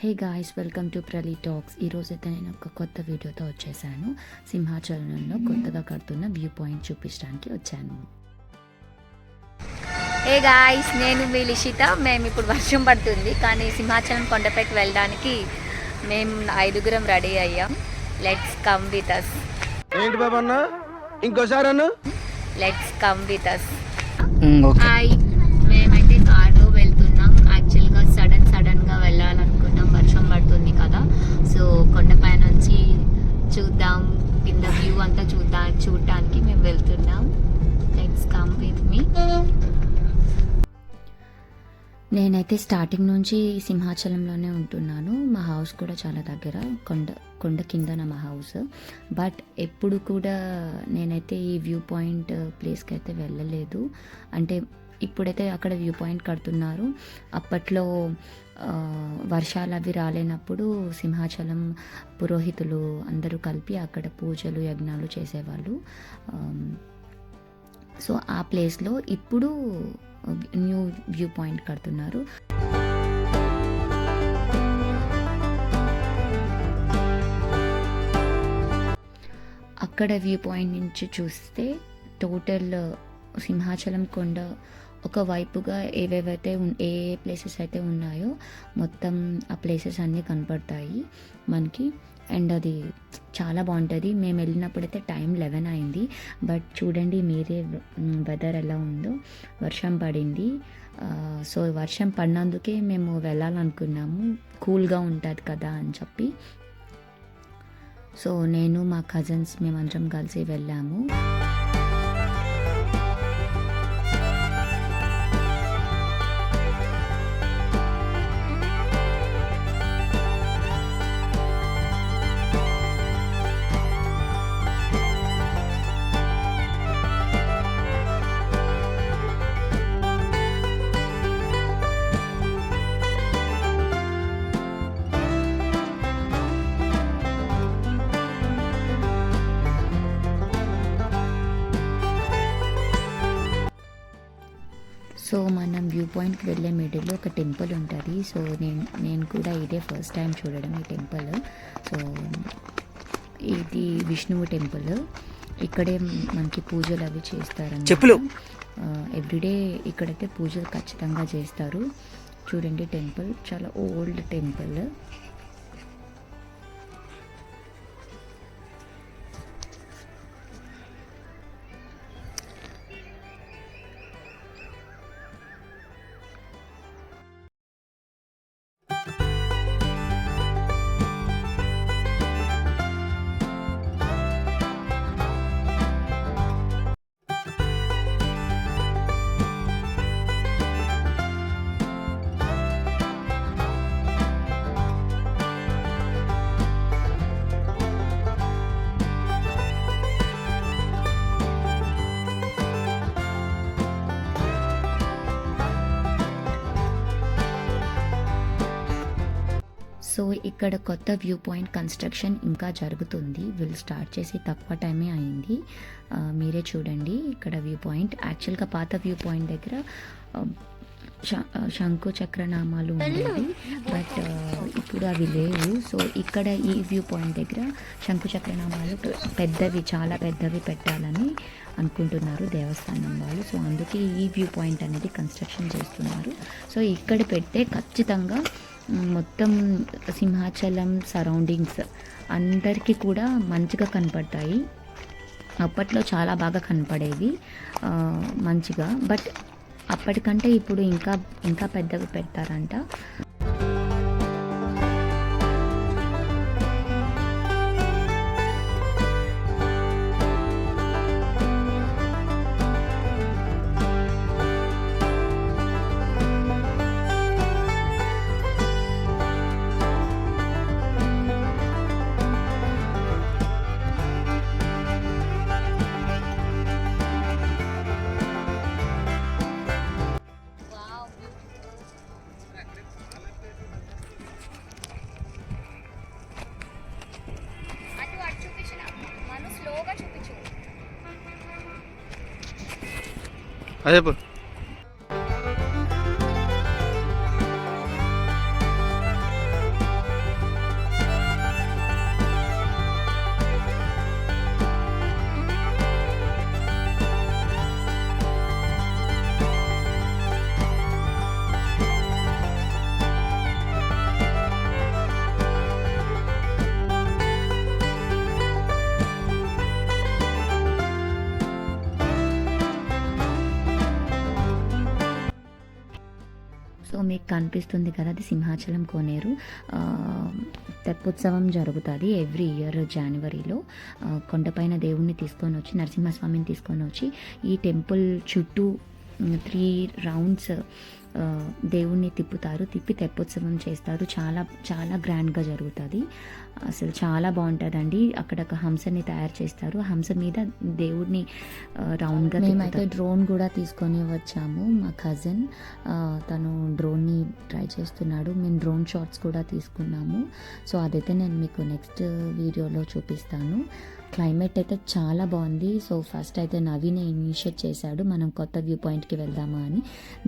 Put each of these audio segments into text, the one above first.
Hey guys, welcome to ప్రలీ talks. ఈరోజైతే నేను ఒక కొత్త వీడియోతో వచ్చేసాను. సింహాచలంలో కొత్తగా కడుతున్న వ్యూ పాయింట్ చూపించడానికి వచ్చాను. హే గాయ్స్, నేను మీ లిషిత. మేము ఇప్పుడు వర్షం పడుతుంది కానీ సింహాచలం కొండపైకి వెళ్ళడానికి మేము 5గురం రెడీ అయ్యాం. Let's come with us. ఏంటి బాబా అన్న ఇంకోసారి అన్న let's come with us. Hi, మేమైతే కార్లో వెళ్తున్నాం. యాక్చువల్గా సడన్గా వెళ్ళాలనుకున్నాం, వర్షం పడుతుంది కదా. సో కొండపై నుంచి చూద్దాం, కింద వ్యూ అంతా చూడటానికి మేము వెళ్తున్నాం. Let's come with me. నేనైతే స్టార్టింగ్ నుంచి సింహాచలంలోనే ఉంటున్నాను. మా హౌస్ కూడా చాలా దగ్గర, కొండ కిందన మా హౌస్. బట్ ఎప్పుడు కూడా నేనైతే ఈ వ్యూ పాయింట్ ప్లేస్కి అయితే వెళ్ళలేదు. అంటే ఇప్పుడైతే అక్కడ వ్యూ పాయింట్ కడుతున్నారు. అప్పట్లో వర్షాలు అవి రాలేనప్పుడు సింహాచలం పురోహితులు అందరూ కలిపి అక్కడ పూజలు యజ్ఞాలు చేసేవాళ్ళు. సో ఆ ప్లేస్లో ఇప్పుడు న్యూ వ్యూ పాయింట్ కడుతున్నారు. అక్కడ వ్యూ పాయింట్ నుంచి చూస్తే టోటల్ సింహాచలం కొండ ఒక వైపుగా ఏవేవైతే ఏ ప్లేసెస్ అయితే ఉన్నాయో మొత్తం ఆ ప్లేసెస్ అన్నీ కనపడతాయి మనకి. అండ్ అది చాలా బాగుంటుంది. మేము వెళ్ళినప్పుడైతే టైం 11 అయింది. బట్ చూడండి మీరే వెదర్ ఎలా ఉందో, వర్షం పడింది. సో వర్షం పడినందుకే మేము వెళ్ళాలనుకున్నాము, కూల్గా ఉంటుంది కదా అని చెప్పి. సో నేను మా కజిన్స్ మేమందరం కలిసి వెళ్ళాము. సో మనం వ్యూ పాయింట్కి వెళ్ళే మిడిల్లో ఒక టెంపుల్ ఉంటుంది. సో నేను కూడా ఇదే ఫస్ట్ టైం చూడడం ఈ టెంపుల్. సో ఇది విష్ణువు టెంపుల్. ఇక్కడే మనకి పూజలు అవి చేస్తారని చెప్పులు. ఎవ్రీడే ఇక్కడైతే పూజలు ఖచ్చితంగా చేస్తారు. చూడండి టెంపుల్ చాలా ఓల్డ్ టెంపుల్. సో ఇక్కడ కొత్త వ్యూ పాయింట్ కన్స్ట్రక్షన్ ఇంకా జరుగుతుంది. వీళ్ళు స్టార్ట్ చేసి తక్కువ టైమే అయింది. మీరే చూడండి ఇక్కడ వ్యూ పాయింట్. యాక్చువల్గా పాత వ్యూ పాయింట్ దగ్గర శంకు చక్రనామాలు ఉండేవి, బట్ ఇప్పుడు అవి లేవు. సో ఇక్కడ ఈ వ్యూ పాయింట్ దగ్గర శంకు చక్రనామాలు పెద్దవి, చాలా పెద్దవి పెట్టాలని అనుకుంటున్నారు దేవస్థానం వాళ్ళు. సో అందుకే ఈ వ్యూ పాయింట్ అనేది కన్స్ట్రక్షన్ చేస్తున్నారు. సో ఇక్కడ పెడితే ఖచ్చితంగా మొత్తం సింహాచలం సరౌండింగ్స్ అందరికీ కూడా మంచిగా కనపడతాయి. అప్పట్లో చాలా బాగా కనపడేవి మంచిగా, బట్ అప్పటికంటే ఇప్పుడు ఇంకా పెద్దగా పెడతారంట. అదే కనిపిస్తుంది కదా, అది సింహాచలం కోనేరు. తెప్పోత్సవం జరుగుతుంది ఎవ్రీ ఇయర్ జనవరిలో. కొండపైన దేవుణ్ణి తీసుకొని వచ్చి, నరసింహస్వామిని తీసుకొని వచ్చి ఈ టెంపుల్ చుట్టూ 3 రౌండ్స్ దేవుణ్ణి తిప్పుతారు, తిప్పి తెప్పోత్సవం చేస్తారు. చాలా చాలా గ్రాండ్గా జరుగుతుంది, అసలు చాలా బాగుంటుందండి. అక్కడ ఒక హంసని తయారు చేస్తారు, హంస మీద దేవుడిని రౌండ్గా. మేమైతే డ్రోన్ కూడా తీసుకొని వచ్చాము. మా కజిన్ తను డ్రోన్ని ట్రై చేస్తున్నాడు, మేము డ్రోన్ షాట్స్ కూడా తీసుకున్నాము. సో అదైతే నేను మీకు నెక్స్ట్ వీడియోలో చూపిస్తాను. క్లైమేట్ అయితే చాలా బాగుంది. సో ఫస్ట్ అయితే నవీన్ ఇనిషియేట్ చేశాడు, మనం కొత్త వ్యూ పాయింట్కి వెళ్దామా అని.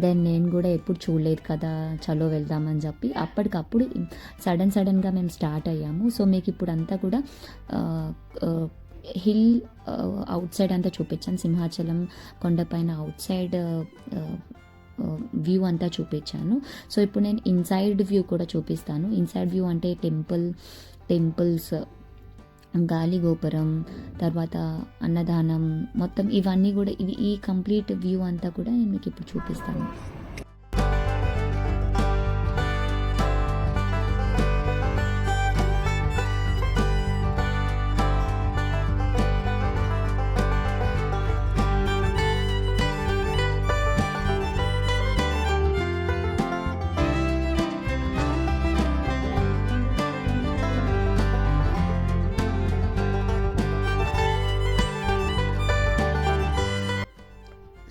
దెన్ నేను కూడా ఎప్పుడు చూడలేదు కదా, చలో వెళ్దామని చెప్పి అప్పటికప్పుడు సడన్గా మేము స్టార్ట్ అయ్యాము. సో మీకు ఇప్పుడు అంతా కూడా హిల్ అవుట్ సైడ్ అంతా చూపించాను, సింహాచలం కొండపైన అవుట్ సైడ్ వ్యూ అంతా చూపించాను. సో ఇప్పుడు నేను ఇన్సైడ్ వ్యూ కూడా చూపిస్తాను. ఇన్సైడ్ వ్యూ అంటే టెంపుల్స్, గాలి గోపురం, తర్వాత అన్నదానం, మొత్తం ఇవన్నీ కూడా ఈ కంప్లీట్ వ్యూ అంతా కూడా నేను మీకు ఇప్పుడు చూపిస్తాను.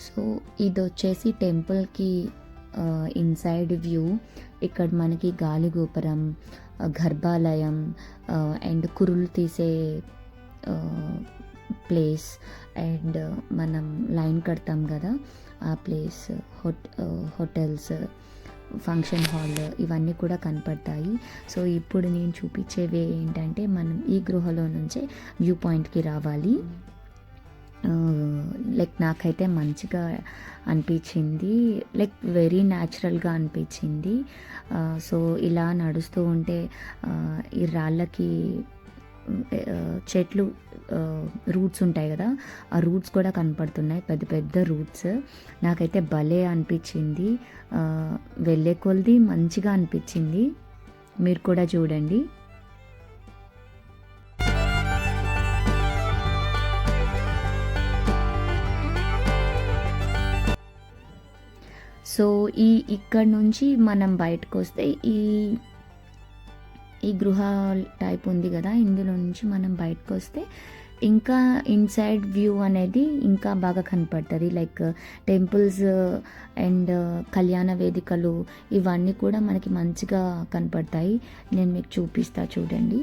సో ఇది వచ్చేసి టెంపుల్కి ఇన్సైడ్ వ్యూ. ఇక్కడ మనకి గాలి గోపురం, గర్భాలయం అండ్ కురులు తీసే ప్లేస్, అండ్ మనం లైన్ కడతాం కదా ఆ ప్లేస్, హోటల్స్, ఫంక్షన్ హాల్, ఇవన్నీ కూడా కనపడతాయి. సో ఇప్పుడు నేను చూపించేవి ఏంటంటే, మనం ఈ గృహలో నుంచే వ్యూ పాయింట్కి రావాలి. లైక్ నాకైతే మంచిగా అనిపించింది, లైక్ వెరీ న్యాచురల్గా అనిపించింది. సో ఇలా నడుస్తూ ఉంటే ఈ రాళ్ళకి చెట్లు రూట్స్ ఉంటాయి కదా, ఆ రూట్స్ కూడా కనపడుతున్నాయి, పెద్ద పెద్ద రూట్స్. నాకైతే భలే అనిపించింది, వెళ్ళే కొలది మంచిగా అనిపించింది. మీరు కూడా చూడండి. సో ఇక్కడ నుంచి మనం బయటకు వస్తే ఈ గృహ టైప్ ఉంది కదా, ఇందులో నుంచి మనం బయటకు వస్తే ఇంకా ఇన్సైడ్ వ్యూ అనేది ఇంకా బాగా కనపడుతుంది. లైక్ టెంపుల్స్ అండ్ కళ్యాణ వేదికలు, ఇవన్నీ కూడా మనకి మంచిగా కనపడతాయి. నేను మీకు చూపిస్తా, చూడండి.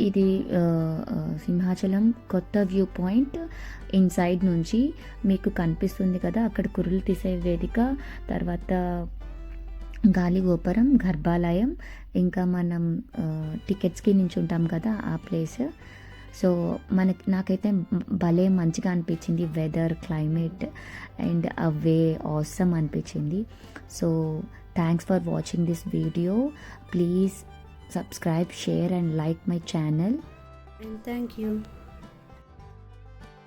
ఇది సింహాచలం కొత్త వ్యూ పాయింట్. ఇన్సైడ్ నుంచి మీకు కనిపిస్తుంది కదా, అక్కడ కురులు తీసే వేదిక, తర్వాత గాలి గోపురం, గర్భాలయం, ఇంకా మనం టికెట్స్కి నించుంటాం కదా ఆ ప్లేస్. సో నాకైతే భలే మంచిగా అనిపించింది, వెదర్, క్లైమేట్ అండ్ అవే ఆసమ్ అనిపించింది. So thanks for watching this video. Please subscribe, share and like my channel. And thank you.